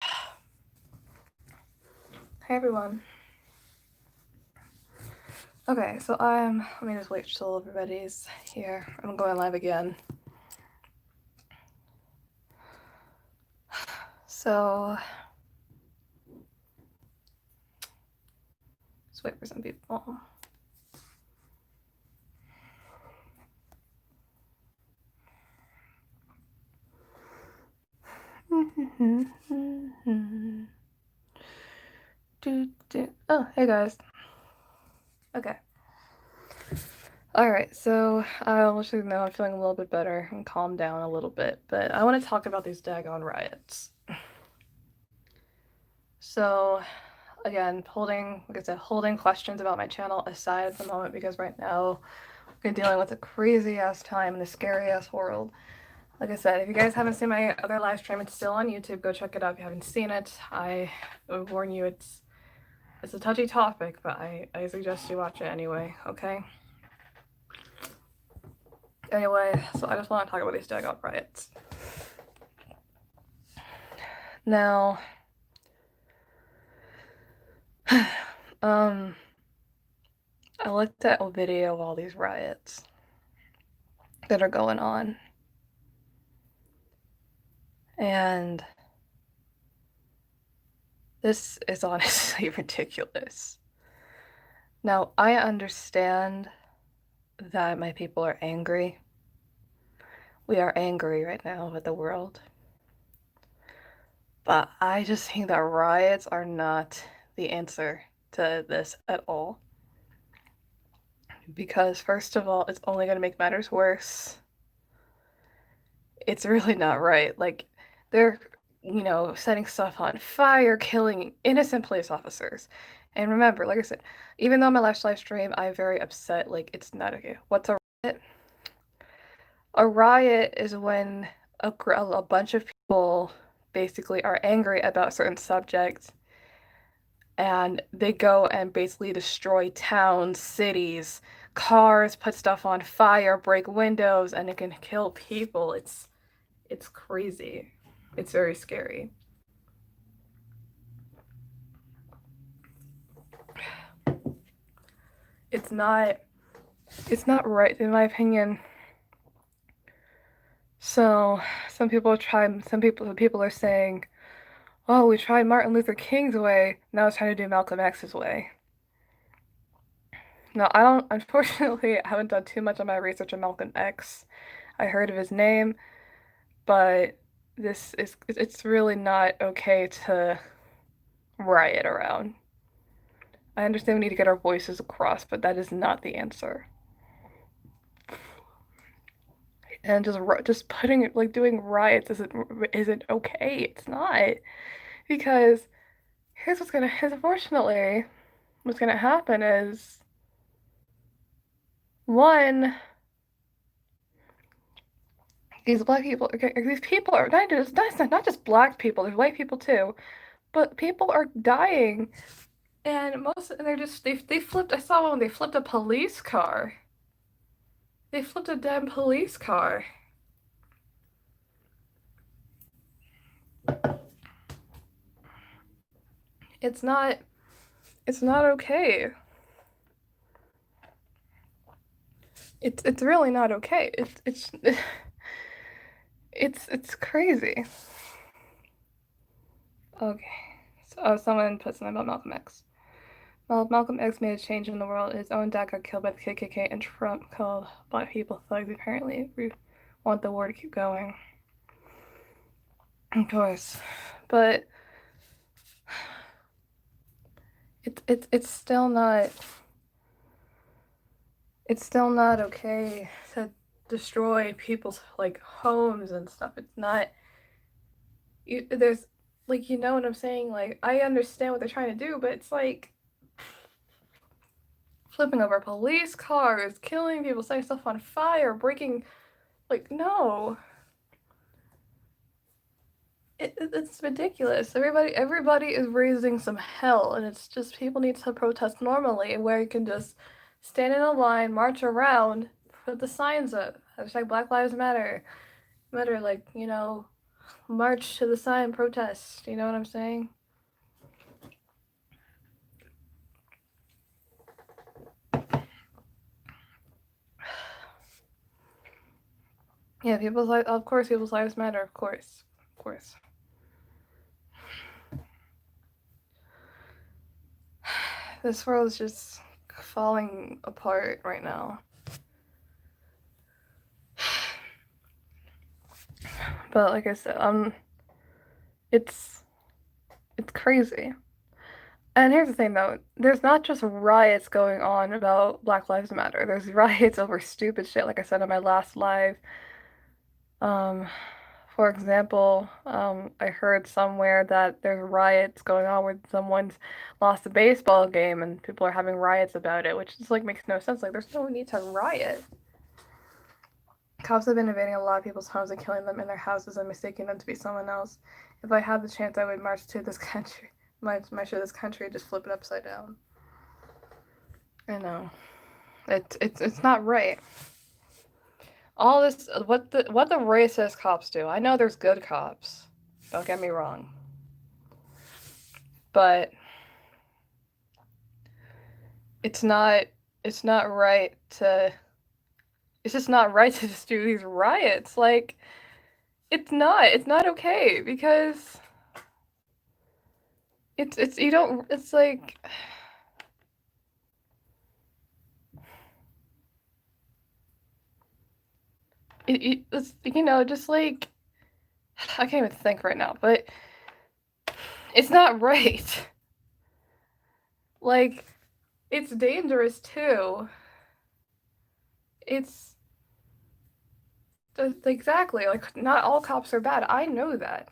Hey everyone. Okay, so let me just wait till everybody's here. I'm going live again. So, just wait for some people. Oh, hey guys. Okay. Alright, so I'll let you know I'm feeling a little bit better and calmed down a little bit, but I want to talk about these daggone riots. So, again, like I said, holding questions about my channel aside at the moment because right now we're dealing with a crazy ass time in a scary ass world. Like I said, if you guys haven't seen my other live stream, it's still on YouTube. Go check it out if you haven't seen it. I would warn you, it's a touchy topic, but I suggest you watch it anyway, okay? Anyway, so I just want to talk about these daggone riots. Now, I looked at a video of all these riots that are going on, and this is honestly ridiculous. Now, I understand that my people are angry. We are angry right now with the world. But I just think that riots are not the answer to this at all. Because, first of all, it's only going to make matters worse. It's really not right. Like, they're, setting stuff on fire, killing innocent police officers. And remember, like I said, even though my last live stream, I'm very upset. Like, it's not okay. What's a riot? A riot is when a bunch of people basically are angry about certain subjects and they go and basically destroy towns, cities, cars, put stuff on fire, break windows, and it can kill people. It's crazy. It's very scary. It's not it's not right in my opinion. So some people are saying, "Oh, we tried Martin Luther King's way, now it's trying to do Malcolm X's way." No, I don't, unfortunately, I haven't done too much on my research on Malcolm X. I heard of his name, but it's really not okay to riot around. I understand we need to get our voices across, but that is not the answer. And just putting it like doing riots isn't okay. It's not because unfortunately what's gonna happen is one these people are not just black people. There's white people too, but people are dying. And they flipped. I saw one. They flipped a police car. They flipped a damn police car. It's not. It's not okay. It's really not okay. It's crazy. Okay. So someone put something about Malcolm X. Well, Malcolm X made a change in the world. His own dad got killed by the KKK, and Trump called black people thugs. Apparently, we want the war to keep going. Of course, but it's still not. It's still not okay to destroy people's like homes and stuff. It's not. There's like you know what I'm saying. Like I understand what they're trying to do, but it's like flipping over police cars, killing people, setting stuff on fire, breaking. Like no. It's ridiculous. Everybody is raising some hell, and it's just people need to protest normally, where you can just stand in a line, march around, put the signs up, hashtag Black Lives Matter, like march to the sign, protest. You know what I'm saying? Yeah, people's lives, of course, people's lives matter, of course. Of course. This world is just falling apart right now. But like I said, it's it's crazy. And here's the thing though, there's not just riots going on about Black Lives Matter. There's riots over stupid shit, like I said in my last live. Um, for example, I heard somewhere that there's riots going on where someone's lost a baseball game and people are having riots about it, which just like makes no sense. Like there's no need to riot. Cops have been invading a lot of people's homes and killing them in their houses and mistaking them to be someone else. If I had the chance, I would march to this country, march to this country, and just flip it upside down. I know it's not right. All this, what the racist cops do. I know there's good cops. Don't get me wrong, but it's not it's not right to it's just not right to just do these riots. Like it's not okay because it's you don't it's like it's just like I can't even think right now, but it's not right. Like it's dangerous too. It's exactly like not all cops are bad. I know that.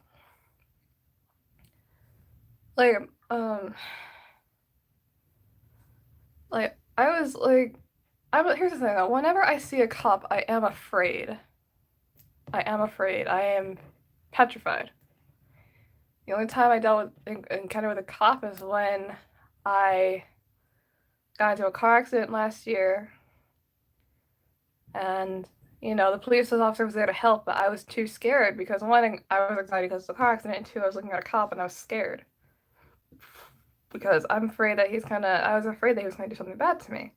Like um like I was like here's the thing though. Whenever I see a cop, I am afraid. I am afraid. I am petrified. The only time I dealt with encounter with a cop is when I got into a car accident last year, and the police officer was there to help, but I was too scared because one, I was excited because of the car accident, and two, I was looking at a cop and I was scared because I was afraid that he was gonna do something bad to me.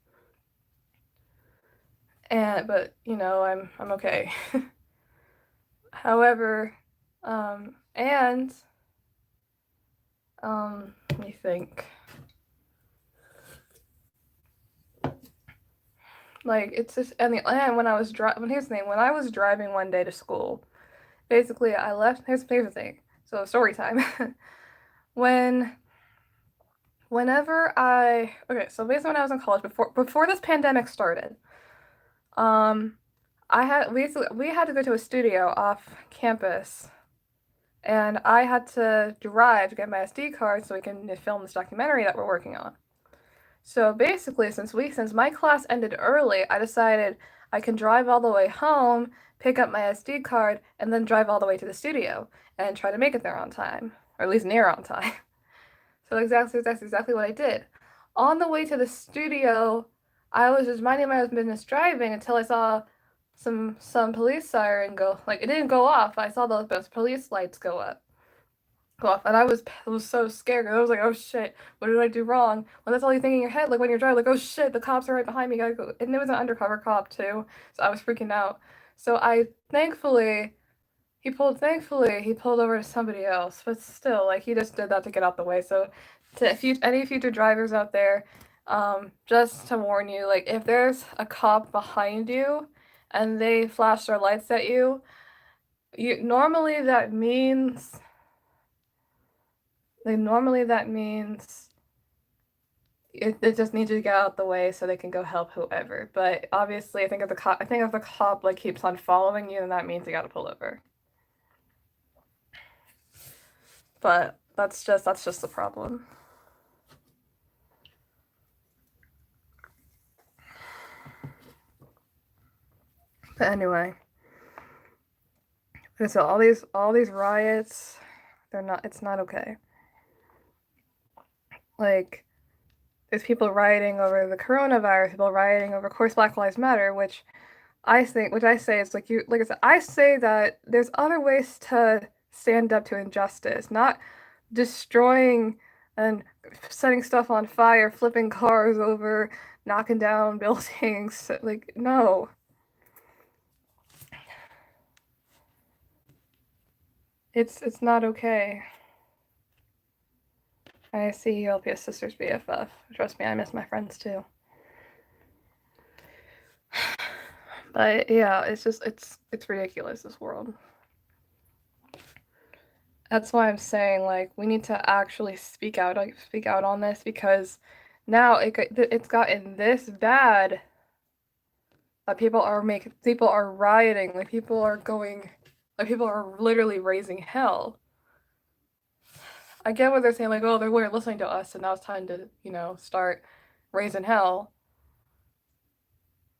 But I'm okay. However, and let me think. Like it's just and when I was driving, here's the thing. When I was driving one day to school, basically I left. Here's the thing. So story time. when whenever I okay, so basically when I was in college before this pandemic started, um, we had to go to a studio off campus, and I had to drive to get my SD card so we can film this documentary that we're working on. So basically, since my class ended early, I decided I can drive all the way home, pick up my SD card, and then drive all the way to the studio and try to make it there on time, or at least near on time. So that's exactly what I did. On the way to the studio, I was just minding my own business driving until I saw some police siren go, like it didn't go off. I saw those police lights go off, and I was so scared. I was like, oh shit, what did I do wrong? Well, that's all you think in your head, like when you're driving, like, oh shit, the cops are right behind me, gotta go. And it was an undercover cop too, so I was freaking out. So thankfully he pulled over to somebody else, but still, like he just did that to get out the way. So to if you any future drivers out there, just to warn you, like if there's a cop behind you and they flash their lights at you, normally that means it just needs you to get out the way so they can go help whoever. But obviously, I think if the cop like keeps on following you, then that means you got to pull over. But that's just the problem. But anyway, so all these riots, it's not okay. Like there's people rioting over the coronavirus, people rioting over, of course, Black Lives Matter, which I say is like I say that there's other ways to stand up to injustice, not destroying and setting stuff on fire, flipping cars over, knocking down buildings. Like, no. It's not okay. I see you'll be a sister's BFF. Trust me, I miss my friends too. But yeah, it's ridiculous, this world. That's why I'm saying, like, we need to actually speak out on this, because now it's gotten this bad that people are rioting, like people are literally raising hell. I get what they're saying, like, oh, they were listening to us, and now it's time to, start raising hell.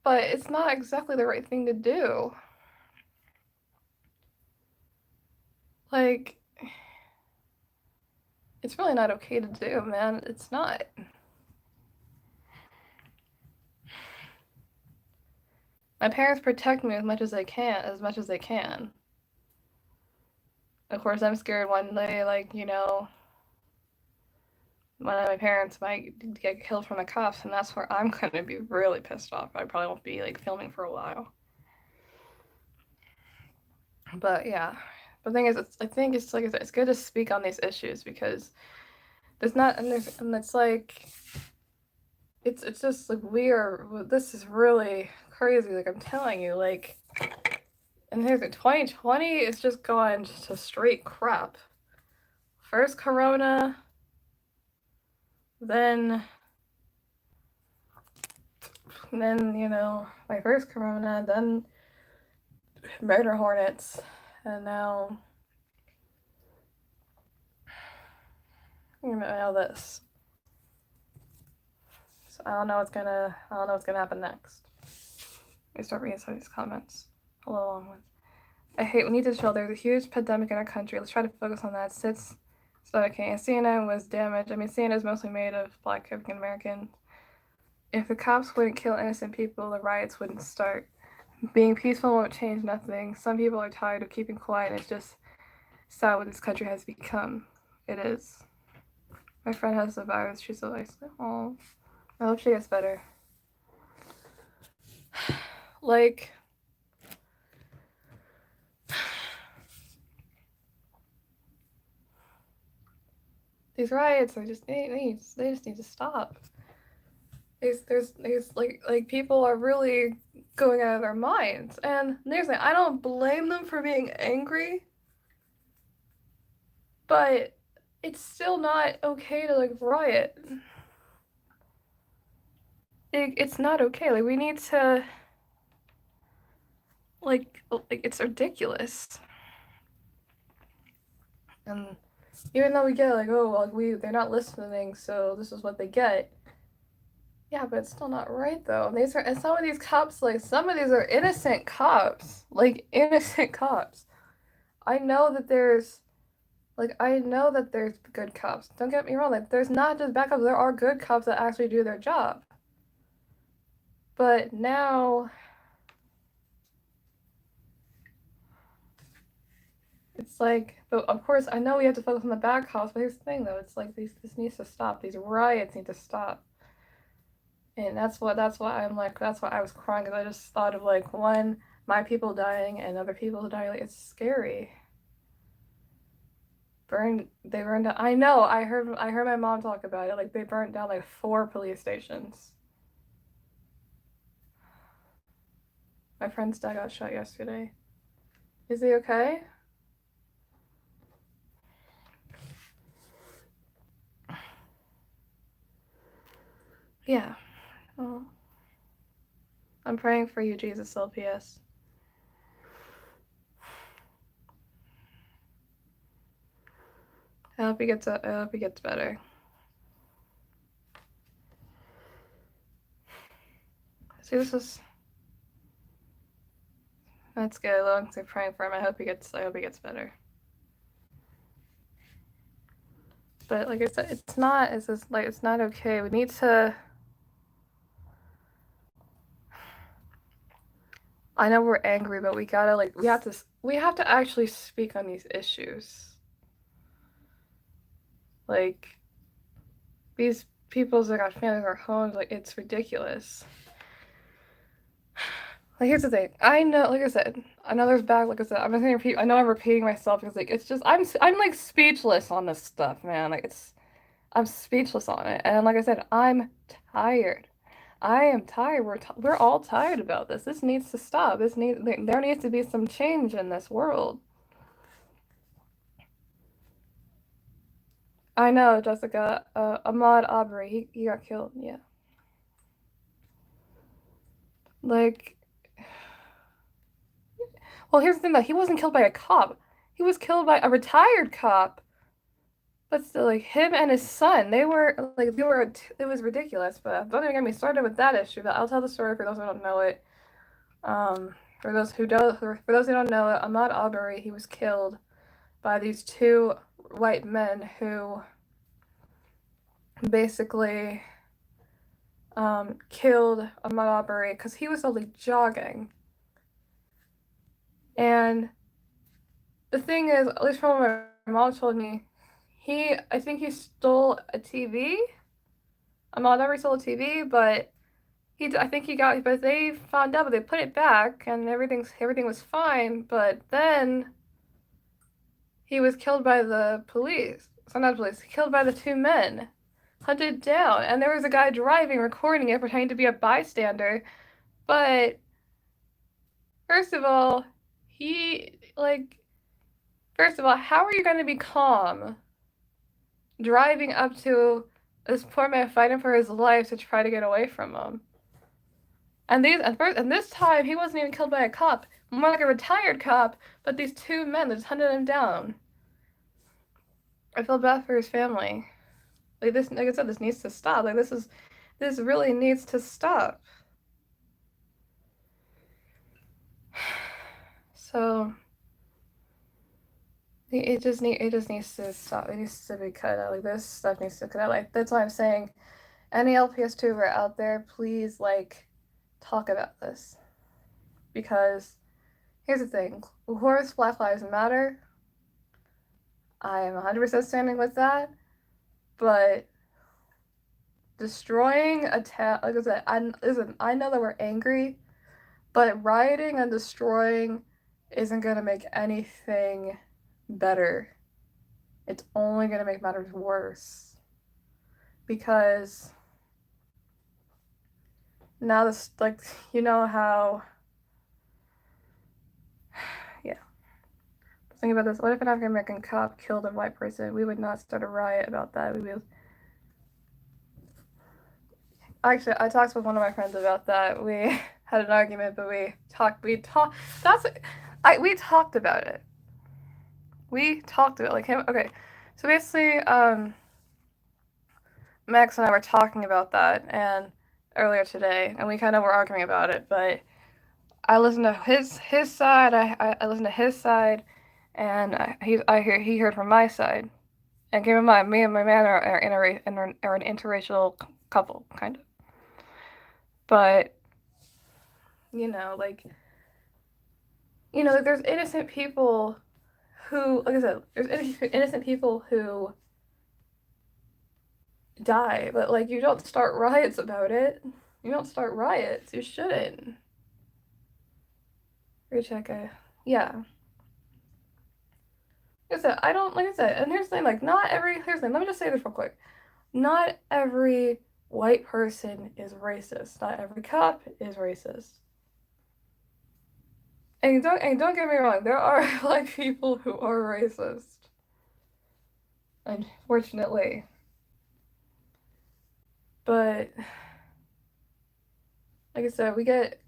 But it's not exactly the right thing to do. Like, it's really not okay to do, man. It's not. My parents protect me as much as they can. Of course, I'm scared one day, like, one of my parents might get killed from the cops, and that's where I'm gonna be really pissed off. I probably won't be, like, filming for a while. But yeah, the thing is, I think it's like it's good to speak on these issues, because there's not, and it's like, it's just like this is really crazy. Like, I'm telling you, like, and here's it, 2020 is just going to straight crap. First Corona, then my first Corona, then murder hornets, and now this. So I don't know what's gonna happen next. Let me start reading some of these comments. A little long ones. We need to chill. There's a huge pandemic in our country. Let's try to focus on that. So okay. And CNN was damaged. I mean, CNN is mostly made of Black African Americans. If the cops wouldn't kill innocent people, the riots wouldn't start. Being peaceful won't change nothing. Some people are tired of keeping quiet, and it's just sad what this country has become. It is. My friend has the virus. She's so isolated. Oh, I hope she gets better. Like, these riots are just they just need to stop. There's like people are really going out of their minds, and there's I don't blame them for being angry, but it's still not okay to like riot. It's not okay. Like, we need to like it's ridiculous. And even though we get like, oh well, they're not listening, so this is what they get. Yeah, but it's still not right though. And some of these cops, like, some of these are innocent cops, like innocent cops. I know that there's I know that there's good cops. Don't get me wrong. Like, there's not just bad cops. There are good cops that actually do their job. But now it's like, but of course, I know we have to focus on the bad cops. But here's the thing, though. It's like this needs to stop. These riots need to stop. And that's why I was crying, because I just thought of like, one, my people dying and other people dying. Like, it's scary. They burned down. I know. I heard my mom talk about it. Like, they burned down like 4 police stations. My friend's dad got shot yesterday. Is he okay? Yeah. Well, I'm praying for you, Jesus LPS. I hope he gets better. See, that's good. As long as I'm praying for him, I hope he gets better. But like I said, it's not okay. I know we're angry, but we gotta like we have to actually speak on these issues. Like these people's that got families or homes, like it's ridiculous. Like here's the thing. I know, like I said, I know there's bad. Like I said, I'm not gonna repeat. I know I'm repeating myself because like it's just I'm like speechless on this stuff, man. Like it's I'm speechless on it. And like I said, I'm tired. I am tired. We're all tired about this. This needs to stop. There needs to be some change in this world. I know, Jessica. Ahmaud Arbery, he got killed. Yeah. Like, well, here's the thing though. He wasn't killed by a cop. He was killed by a retired cop. But still, like him and his son, they were. It was ridiculous. But don't even get me started with that issue. But I'll tell the story for those who don't know it. For those who don't know it, Ahmaud Arbery, he was killed by these two white men who basically killed Ahmaud Arbery because he was only jogging. And the thing is, at least from what my mom told me, I think he stole a TV. Ahmaud Arbery stole a TV, but I think he got, but they found out, but they put it back, and everything was fine. But then he was killed by the police. So not police, killed by the two men, hunted down, and there was a guy driving, recording it, pretending to be a bystander. But first of all, he like, first of all, how are you going to be calm driving up to this poor man fighting for his life to try to get away from him? And this time he wasn't even killed by a cop, more like a retired cop, but these two men that just hunted him down. I feel bad for his family. Like this, like I said, this needs to stop. This really needs to stop. So it just needs to stop. It needs to be cut out. Like this stuff needs to cut out. Like that's why I'm saying, any LPS2 who are out there, please like talk about this because here's the thing: of course, Black Lives Matter. I am 100% standing with that, but destroying a town, like I said, I know that we're angry, but rioting and destroying isn't gonna make anything better. It's only gonna make matters worse. Because now this, like, you know how, yeah. Think about this. What if an African American cop killed a white person? We would not start a riot about that. We would. Actually, I talked with one of my friends about that. We had an argument, but we talked, we talked about it. We talked about it, like him. Okay, so basically, Max and I were talking about that and earlier today, and we kind of were arguing about it. But I listened to his side. I listened to his side, and he heard from my side. And keep in mind, me and my man are an interracial couple, kind of. But you know, like there's innocent people who, like I said, there's innocent people who die, but like you don't start riots about it. You don't start riots. You shouldn't. Recheck it. Yeah. Like I said, I don't like I said, and here's the thing, like not every here's the thing, let me just say this real quick. Not every white person is racist. Not every cop is racist. And don't get me wrong, there are black people who are racist. Unfortunately. But like I said, we get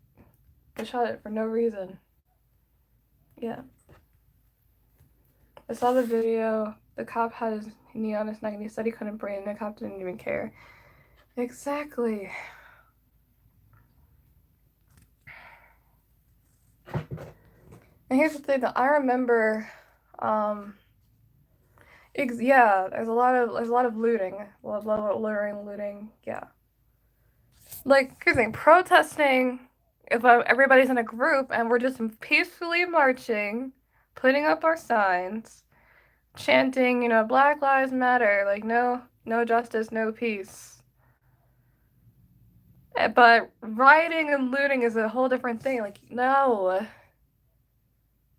shot at for no reason. Yeah. I saw the video. The cop had his knee on his neck and he said he couldn't breathe and the cop didn't even care. Exactly. And here's the thing that I remember, yeah, there's a lot of looting. A lot of looting, yeah. Like, here's the thing, protesting if everybody's in a group and we're just peacefully marching, putting up our signs, chanting, Black Lives Matter, like no justice, no peace. But rioting and looting is a whole different thing. Like, no,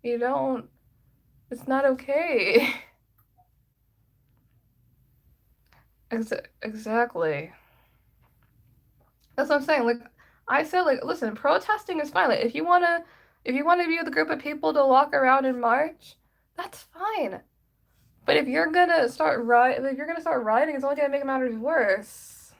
you don't. It's not okay. Exactly. That's what I'm saying. Like, I said, like, listen, protesting is fine. Like, if you wanna be with a group of people to walk around and march, that's fine. But if you're gonna start rioting, it's only gonna make matters worse.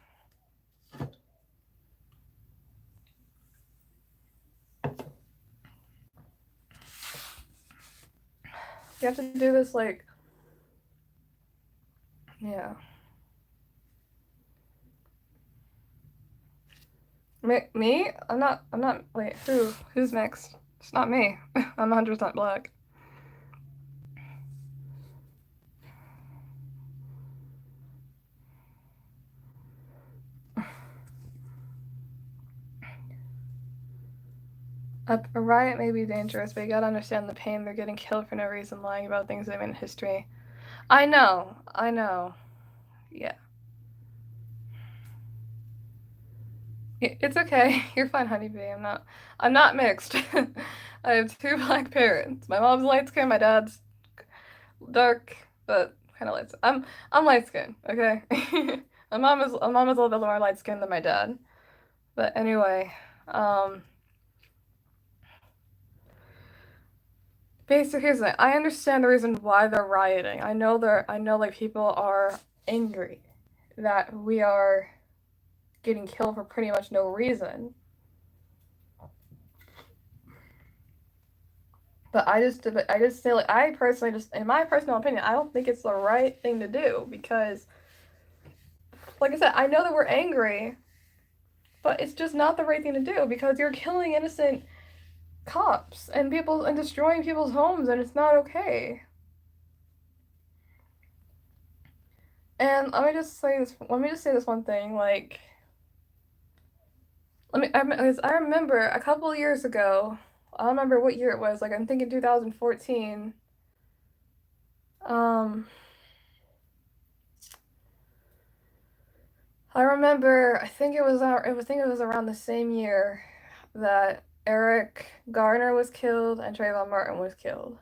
You have to do this, like, yeah. Me? I'm not. Wait, who? Who's next? It's not me. I'm 100% black. A riot may be dangerous, but you gotta understand the pain. They're getting killed for no reason, lying about things that in history. I know. Yeah. It's okay. You're fine, honeybee. I'm not mixed. I have two black parents. My mom's light skin, my dad's dark, but kind of light. I'm light skin, okay? My mom is a little bit more light skinned than my dad. But anyway, um basically here's the thing. I understand the reason why they're rioting. I know like people are angry that we are getting killed for pretty much no reason. But I just say like I personally just in my personal opinion, I don't think it's the right thing to do because like I said, I know that we're angry, but it's just not the right thing to do because you're killing innocent cops and people and destroying people's homes and it's not okay. And let me just say this one thing, like I remember a couple years ago, I don't remember what year it was, like I'm thinking 2014. Um I remember, I think it was around the same year that Eric Garner was killed and Trayvon Martin was killed.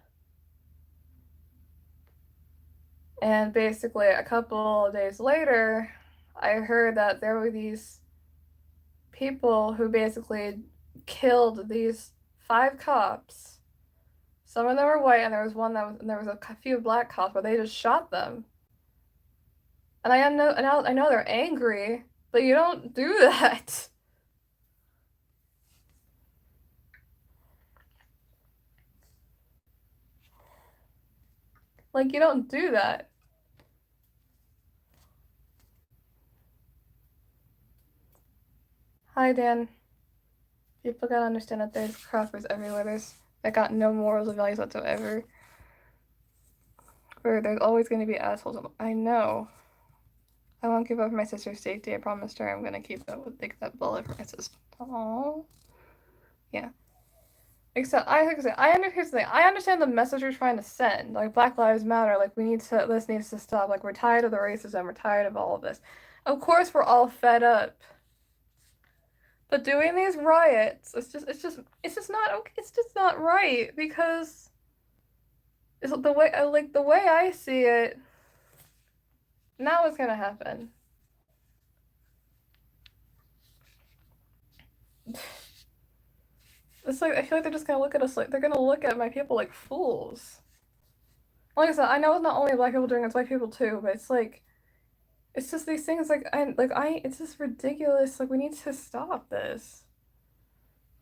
And basically, a couple of days later, I heard that there were these people who basically killed these five cops. Some of them were white, and there was a few black cops, but they just shot them. And I know they're angry, but you don't do that. Like you don't do that. Hi, Dan. People gotta understand that there's crossbreeds everywhere. There's that got no morals or values whatsoever. Or there's always gonna be assholes. I know. I won't give up my sister's safety. I promised her I'm gonna keep up with take that bullet for my sister. Aww. Yeah. Here's the thing. I understand the message you're trying to send. Like Black Lives Matter. Like this needs to stop. Like we're tired of the racism. We're tired of all of this. Of course, we're all fed up. But doing these riots, it's just not okay. It's just not right because it's the way I see it. Now what's gonna happen? It's like I feel like they're just gonna look at us like they're gonna look at my people like fools. Like I said, I know it's not only black people doing it, it's white people too, but it's just these things it's just ridiculous. Like we need to stop this.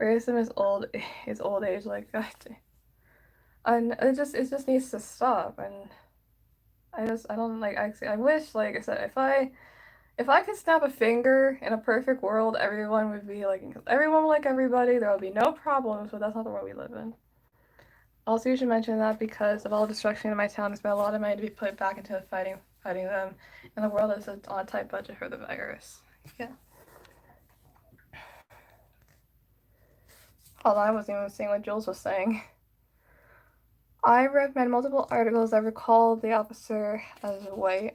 Racism is old age. Like God, and it just needs to stop. And I don't like I wish like I said if I could snap a finger in a perfect world, everyone would like everybody. There would be no problems, but that's not the world we live in. Also, you should mention that because of all the destruction in my town, there's been a lot of money to be put back into fighting them, and the world is on a tight budget for the virus. Yeah. Hold on, I wasn't even seeing what Jules was saying. I read multiple articles that recall the officer as white.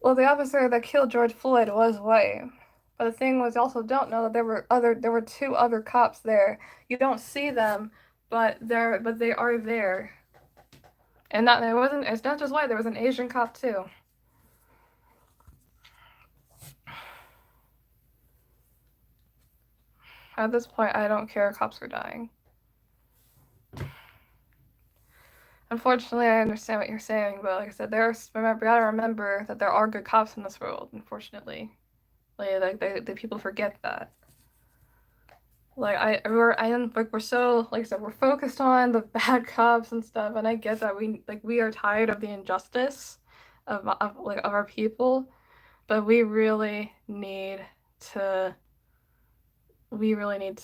Well, the officer that killed George Floyd was white. But the thing was, you also don't know that there were two other cops there. You don't see them, but they are there. And not there wasn't it's not just white, there was an Asian cop too. At this point, I don't care if cops are dying. Unfortunately, I understand what you're saying, but like I said, you gotta remember that there are good cops in this world, unfortunately. The people forget that. We're so, like I said, we're focused on the bad cops and stuff, and I get that we are tired of the injustice of our people, but to, we really need to we need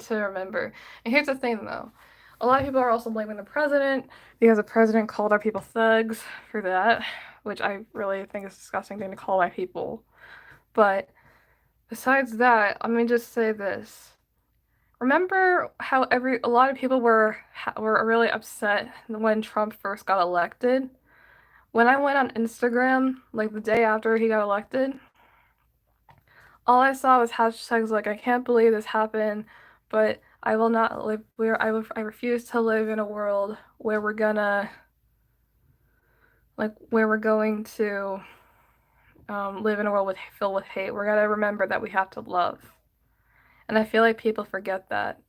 to remember. And here's the thing though. A lot of people are also blaming the president because the president called our people thugs for that, which I really think is a disgusting thing to call my people. But besides that, let me just say this. Remember how a lot of people were really upset when Trump first got elected? When I went on Instagram, like the day after he got elected, all I saw was hashtags like "I can't believe this happened," but I will not live where I refuse to live in a world where where we're going to live in a world filled with hate. We're gonna remember that we have to love, and I feel like people forget that.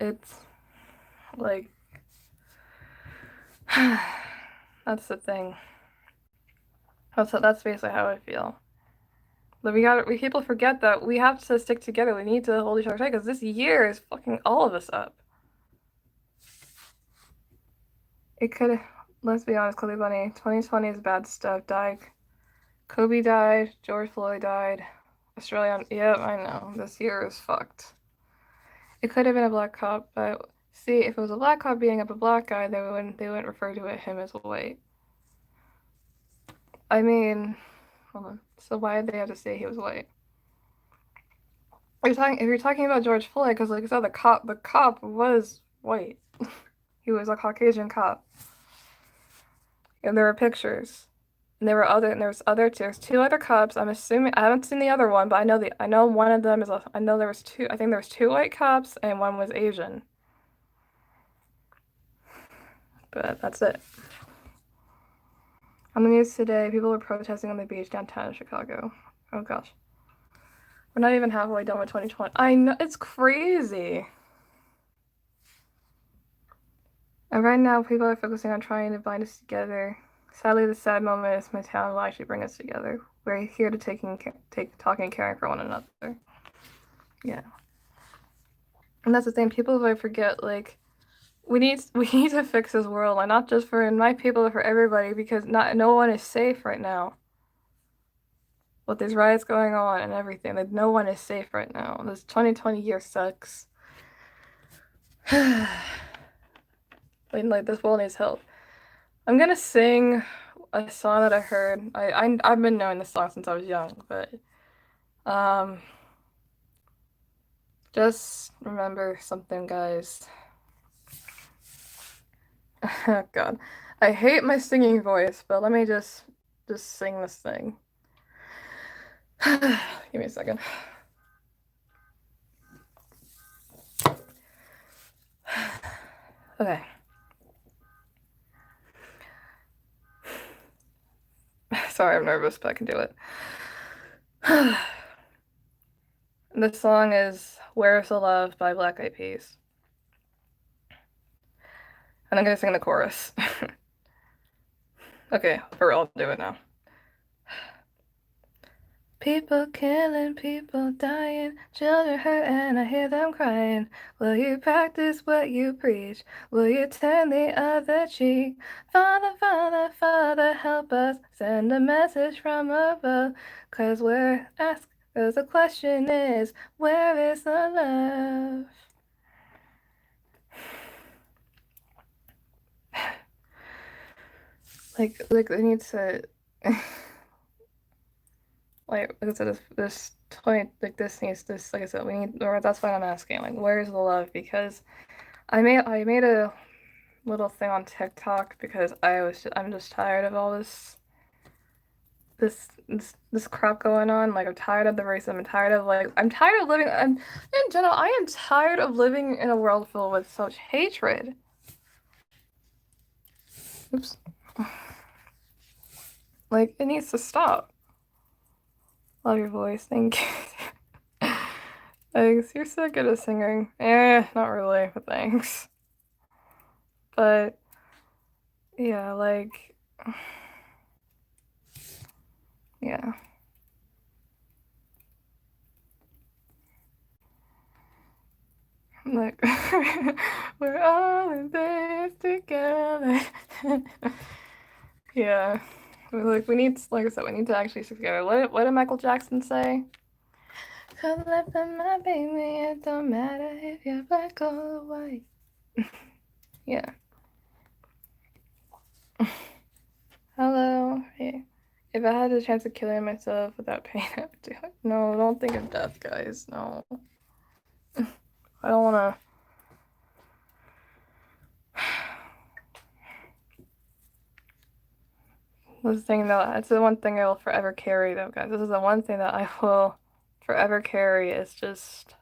It's like that's the thing. That's basically how I feel. But we people forget that we have to stick together. We need to hold each other tight because this year is fucking all of us up. It could, let's be honest, Chloe Bunny, 2020 is bad stuff. Died. Kobe died. George Floyd died. Australian. Yep, I know. This year is fucked. It could have been a black cop, but see, if it was a black cop beating up a black guy, they wouldn't refer to him as white. I mean, hold on. So why did they have to say he was white? If you're talking about George Floyd, because like I said, the cop was white. He was a Caucasian cop, and there were pictures. And there's two other cops. I'm assuming I haven't seen the other one, but I know one of them I know there was two. I think there was two white cops and one was Asian. But that's it. On the news today, people were protesting on the beach downtown Chicago. Oh gosh. We're not even halfway done with 2020. I know it's crazy. And right now, people are focusing on trying to bind us together. Sadly, the sad moment is my town will actually bring us together. We're here to talking and caring for one another. Yeah. And that's the thing, people like forget we need to fix this world, and not just for my people, but for everybody, because no one is safe right now. With these riots going on and everything, like no one is safe right now. This 2020 year sucks. I mean, like this world needs help. I'm gonna sing a song that I heard. I've been knowing this song since I was young, but um, just remember something, guys. God, I hate my singing voice, but let me just sing this thing. Give me a second. Okay. Sorry, I'm nervous, but I can do it. This song is Where's the Love by Black Eyed Peas. And I'm gonna sing the chorus. Okay, for real, I'll do it now. People killing, people dying, children hurt and I hear them crying. Will you practice what you preach? Will you turn the other cheek? Father, Father, Father, help us send a message from above. Cause the question is, where is the love? Like they need to like I said, this 20 like this needs this like I said, we need or that's why I'm asking. Like, where's the love? Because I made a little thing on TikTok because I'm just tired of all this crap going on. Like I'm tired of the racism. I'm tired of living. In general, I am tired of living in a world filled with such hatred. Oops. Like it needs to stop. Love your voice. Thank you. Thanks. You're so good at singing. Not really, but thanks. But yeah, like yeah. Like we're all in this together. Yeah. Like we need like I said, we need to actually stick together. What did Michael Jackson say? Cause left on my baby, it don't matter if you're black or white. Yeah. Hello. Hey. If I had the chance of killing myself without pain, I would do it. No, don't think of death, guys. No. I don't wanna this thing though, it's the one thing I will forever carry though, guys. This is the one thing that I will forever carry is just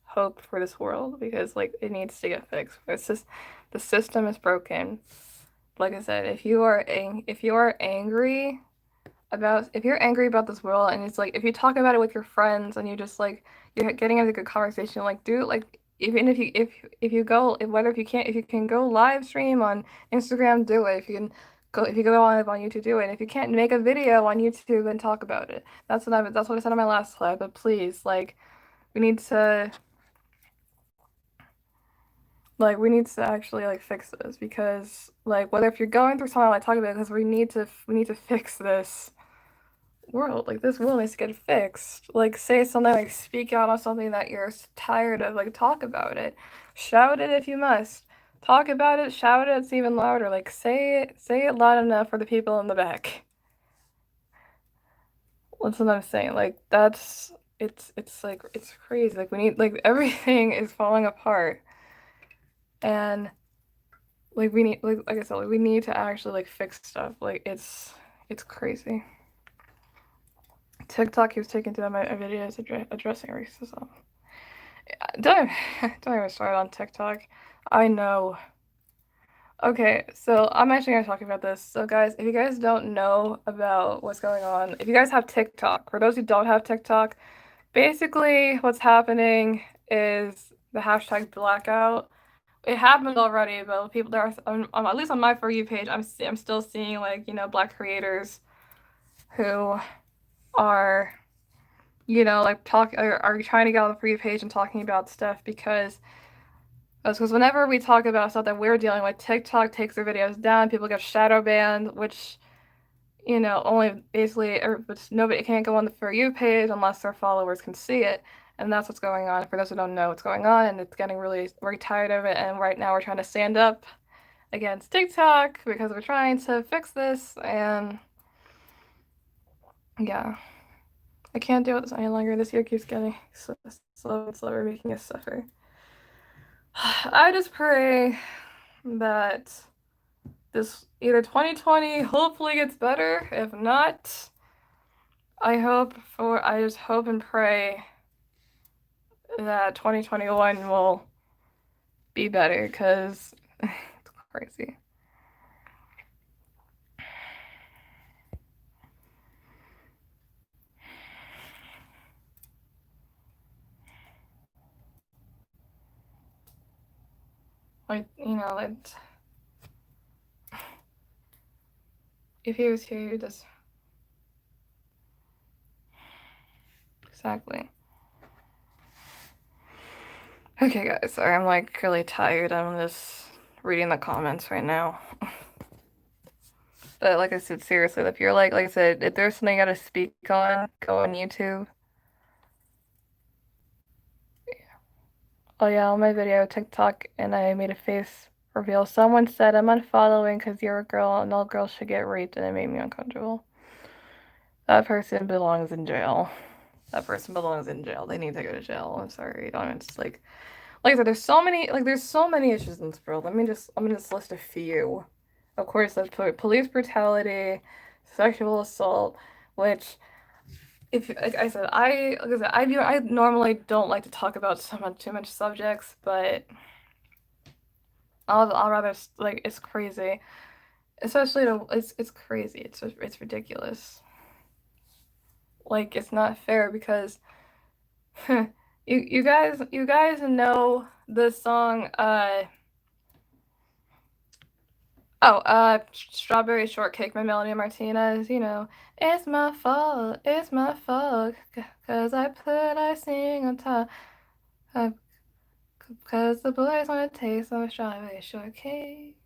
hope for this world because like it needs to get fixed. It's just the system is broken. Like I said, if you are angry about if you're angry about this world and it's like if you talk about it with your friends and you just like you're getting into a good conversation, like do like even if you go if you can't if you can go live stream on Instagram, do it. If you can go if you go on YouTube, do it. And if you can't make a video on YouTube and talk about it. That's what I said on my last slide, but please, like we need to we need to actually like fix this because like whether if you're going through something like talk about it because we need to fix this world. Like this world needs to get fixed. Like say something like speak out on something that you're tired of. Like talk about it. Shout it if you must. Talk about it, shout it, it's even louder. Like say it loud enough for the people in the back. That's what I'm saying. Like that's it's like it's crazy. Like we need like everything is falling apart. And like we need like I said, like we need to actually like fix stuff. Like it's crazy. TikTok keeps taking to my videos addressing racism. Don't don't even start on TikTok. I know. Okay, so I'm actually gonna talk about this. So guys, if you guys don't know about what's going on, if you guys have TikTok, for those who don't have TikTok, basically what's happening is the hashtag blackout. It happened already, but people there are at least on my For You page, I'm still seeing like, you know, black creators who are like are trying to get on the For You page and talking about stuff because whenever we talk about stuff that we're dealing with, TikTok takes their videos down, people get shadow banned, which, only basically, but nobody can't go on the For You page unless their followers can see it. And that's what's going on for those who don't know what's going on, and it's getting really, very tired of it. And right now we're trying to stand up against TikTok because we're trying to fix this. And yeah, I can't deal with this any longer. This year keeps getting slower and slower, making us suffer. I just pray that this either 2020 hopefully gets better. If not, I just hope and pray that 2021 will be better because it's crazy. Like, like if he was here, just exactly. Okay, guys, sorry, I'm like really tired. I'm just reading the comments right now. But like I said, seriously, if you're like I said, if there's something you gotta speak on, go on YouTube. Oh yeah, on my video TikTok, and I made a face reveal. Someone said I'm unfollowing because you're a girl and all girls should get raped, and it made me uncomfortable. That person belongs in jail. That person belongs in jail. They need to go to jail. I'm sorry. I mean, it's like I said, there's so many issues in this world. I'm gonna just list a few. Of course, there's police brutality, sexual assault, which if like I said, I normally don't like to talk about too much subjects, but I'll rather like it's crazy, especially it's crazy. It's ridiculous. Like it's not fair because you guys know the song Strawberry Shortcake by Melanie Martinez, you know, it's my fault, 'cause I put icing on top, uh, 'cause the boys wanna taste some strawberry shortcake.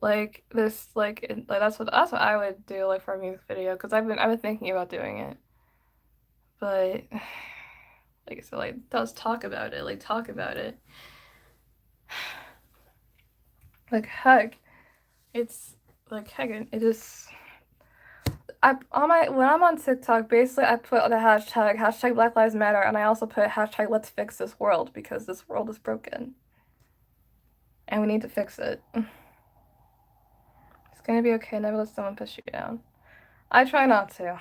Like this, like that's what I would do like for a music video, 'cause I've been thinking about doing it, but like I said, like does talk about it, like talk about it, like heck, it's like heck, it just. I on my when I'm on TikTok, basically I put the hashtag Black Lives Matter, and I also put hashtag Let's fix this world because this world is broken and we need to fix it. It's gonna be okay. Never let someone push you down. I try not to.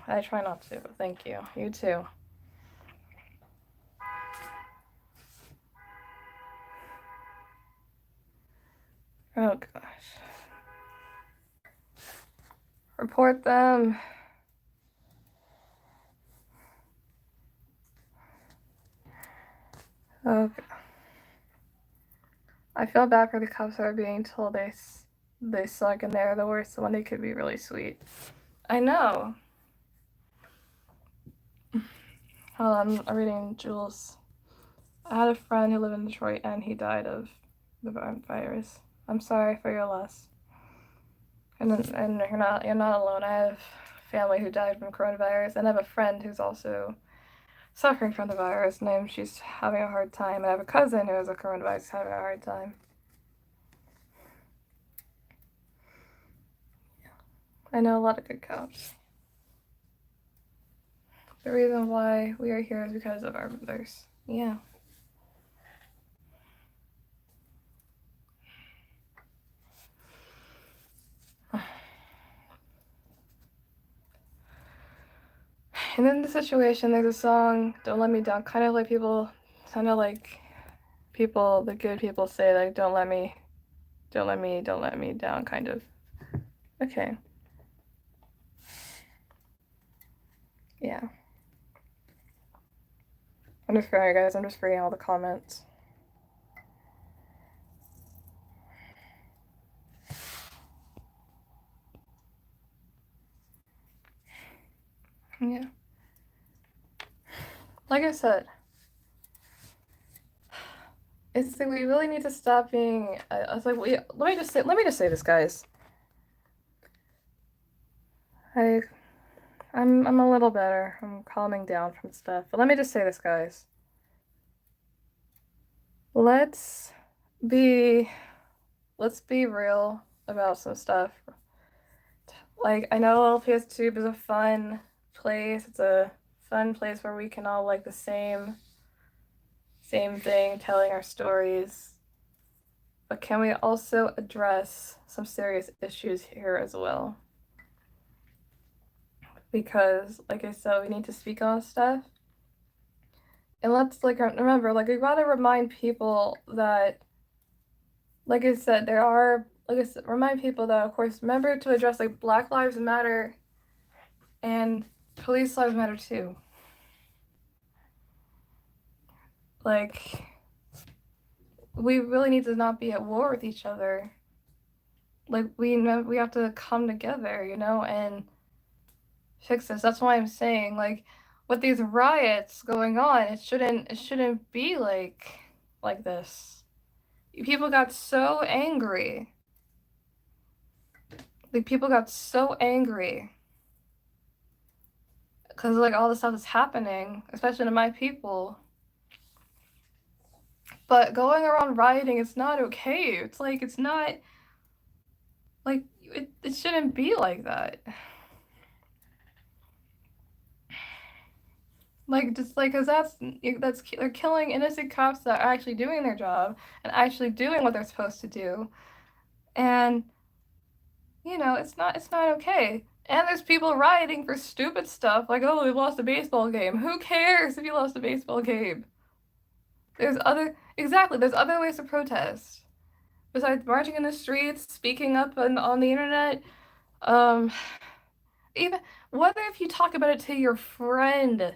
I try not to. Thank you. You too. Oh gosh. Report them. Okay. I feel bad for the cops that are being told they suck and they're the worst when they could be really sweet. I know. Hold on, I'm reading Jules. I had a friend who lived in Detroit and he died of the virus. I'm sorry for your loss. And you're not alone. I have family who died from coronavirus, and I have a friend who's also suffering from the virus, and she's having a hard time. And I have a cousin who has a coronavirus having a hard time. I know a lot of good cops. The reason why we are here is because of our mothers. Yeah. And in the situation, there's a song, Don't Let Me Down, kind of like the good people say, like, don't let me down, kind of. Okay. Yeah. I'm just sorry, guys. I'm just reading all the comments. Yeah. Like I said, it's like we really need to stop being. I was like, let me just say this, guys. I, I'm a little better. I'm calming down from stuff. But let me just say this, guys. Let's be, let's be real about some stuff. Like I know LPS Tube is a fun place. It's a fun place where we can all like the same thing, telling our stories. But can we also address some serious issues here as well? Because, like I said, we need to speak on stuff. And let's like remember, like we gotta remind people that, like I said, remind people that, of course, remember to address like Black Lives Matter and police lives matter too. Like, we really need to not be at war with each other. Like we have to come together, you know, and fix this. That's why I'm saying, like, with these riots going on, it shouldn't be like this. People got so angry. Like people got so angry because like all the stuff that's happening, especially to my people. But going around rioting, it's not okay. It's not like it shouldn't be like that. Like just like because they're killing innocent cops that are actually doing their job and actually doing what they're supposed to do, and it's not okay. And there's people rioting for stupid stuff like, oh, we lost a baseball game. Who cares if you lost a baseball game? There's other ways to protest besides marching in the streets, speaking up on the internet. Um, even whether if you talk about it to your friend,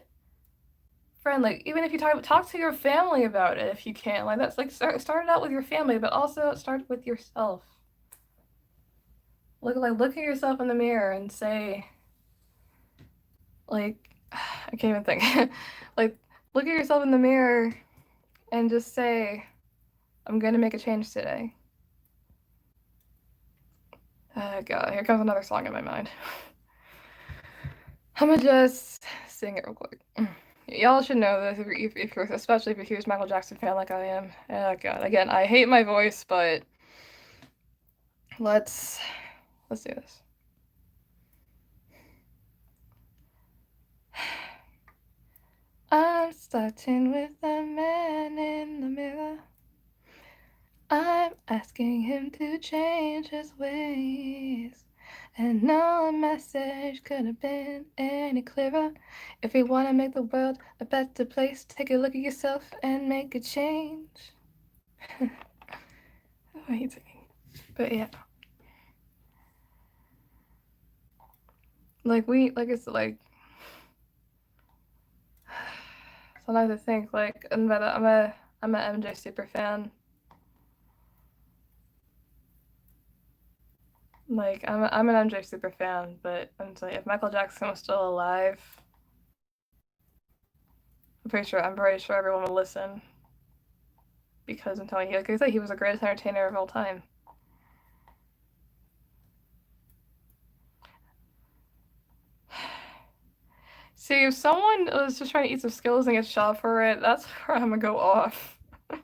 like even if you talk to your family about it if you can, like that's like start it out with your family, but also start with yourself. Look at yourself in the mirror and say, like, I can't even think. Like, look at yourself in the mirror and just say, I'm gonna make a change today. Oh God, here comes another song in my mind. I'm gonna just sing it real quick. Y'all should know this if you're, especially if you're a huge Michael Jackson fan like I am. Oh God, again, I hate my voice, but let's let's do this. I'm starting with the man in the mirror. I'm asking him to change his ways. And no message could have been any clearer. If you want to make the world a better place, take a look at yourself and make a change. Oh, I hate singing. But yeah. Like it's like, sometimes I think, like, I'm a MJ super fan. Like, I'm an MJ super fan, but I'm saying if Michael Jackson was still alive, I'm pretty sure everyone would listen. Because I'm telling you, like I said, he was the greatest entertainer of all time. See, if someone was just trying to eat some Skittles and get shot for it, that's where I'm gonna go off. But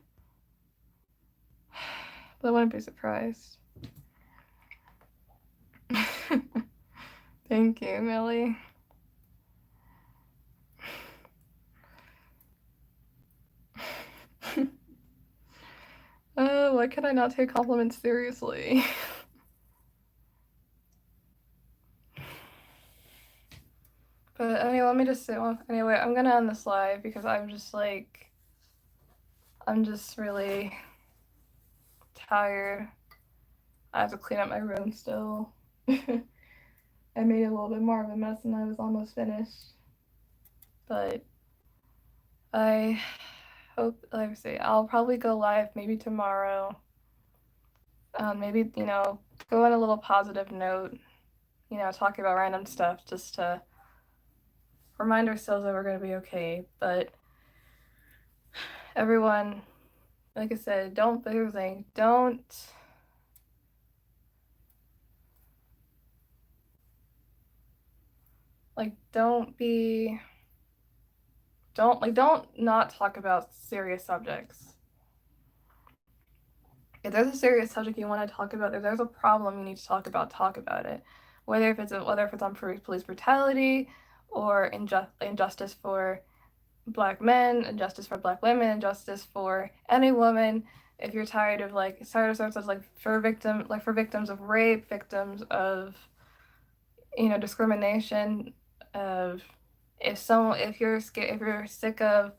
I wouldn't be surprised. Thank you, Millie. Oh, why can I not take compliments seriously? But anyway, let me just say, well, anyway, I'm gonna end this live because I'm just really tired. I have to clean up my room still. I made a little bit more of a mess than I was almost finished. But I hope, like I say, I'll probably go live maybe tomorrow. Maybe, go on a little positive note, talking about random stuff just to remind ourselves that we're going to be okay. But everyone, like I said, don't be, don't not talk about serious subjects. If there's a serious subject you want to talk about, if there's a problem you need to talk about it. Whether if it's on police brutality or injustice for Black men, injustice for Black women, injustice for any woman. If you're tired of services like for victims of rape, victims of discrimination, of if you're sick of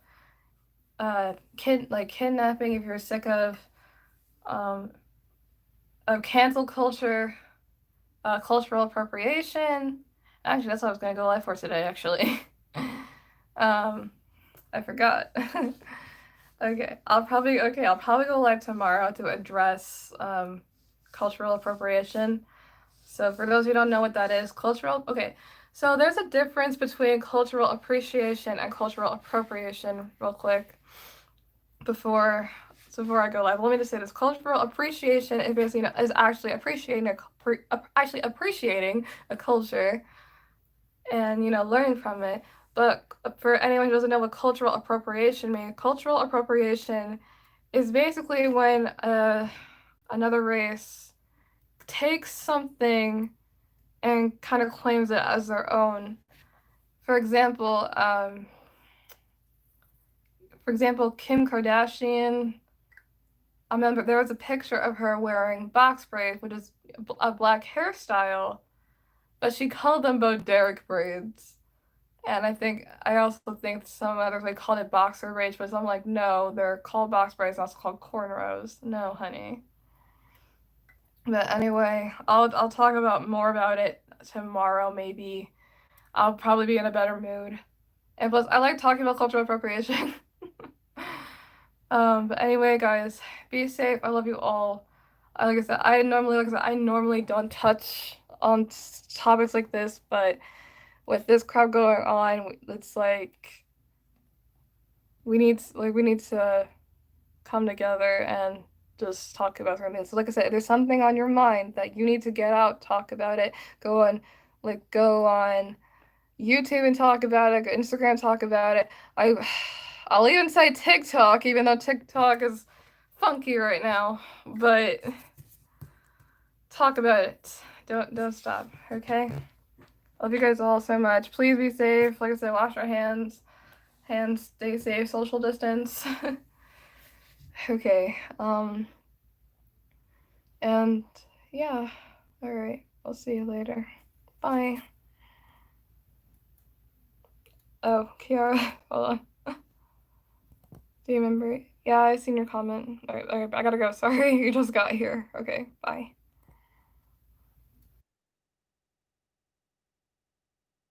kidnapping, if you're sick um of cancel culture, cultural appropriation. Actually, that's what I was gonna go live for today. Actually, I forgot. I'll probably go live tomorrow to address cultural appropriation. So for those who don't know what that is, so there's a difference between cultural appreciation and cultural appropriation, real quick, before before I go live. Let me just say this: cultural appreciation is basically is actually appreciating a culture and learning from it. But for anyone who doesn't know what cultural appropriation means, cultural appropriation is basically when another race takes something and kind of claims it as their own. For example, um, for example, Kim Kardashian. I remember there was a picture of her wearing box braids, which is a black hairstyle, but she called them both Derek braids. And I also think some others they called it boxer braids, but I'm like, no, they're called box braids, not called cornrows. No, honey. But anyway, I'll talk about more about it tomorrow, maybe. I'll probably be in a better mood. And plus, I like talking about cultural appropriation. But anyway, guys, be safe. I love you all. Like I said, I normally don't touch on topics like this, but with this crap going on, it's like we need to come together and just talk about something. So like I said, if there's something on your mind that you need to get out, talk about it. Go on YouTube and talk about it, go Instagram talk about it. I I'll even say TikTok, even though TikTok is funky right now. But talk about it. Don't stop, okay? Love you guys all so much. Please be safe. Like I said, wash your hands. Hands, stay safe, social distance. Okay. And yeah. All right. I'll see you later. Bye. Oh, Kiara, hold on. Do you remember? Yeah, I seen your comment. All right, I gotta go. Sorry, you just got here. Okay, bye.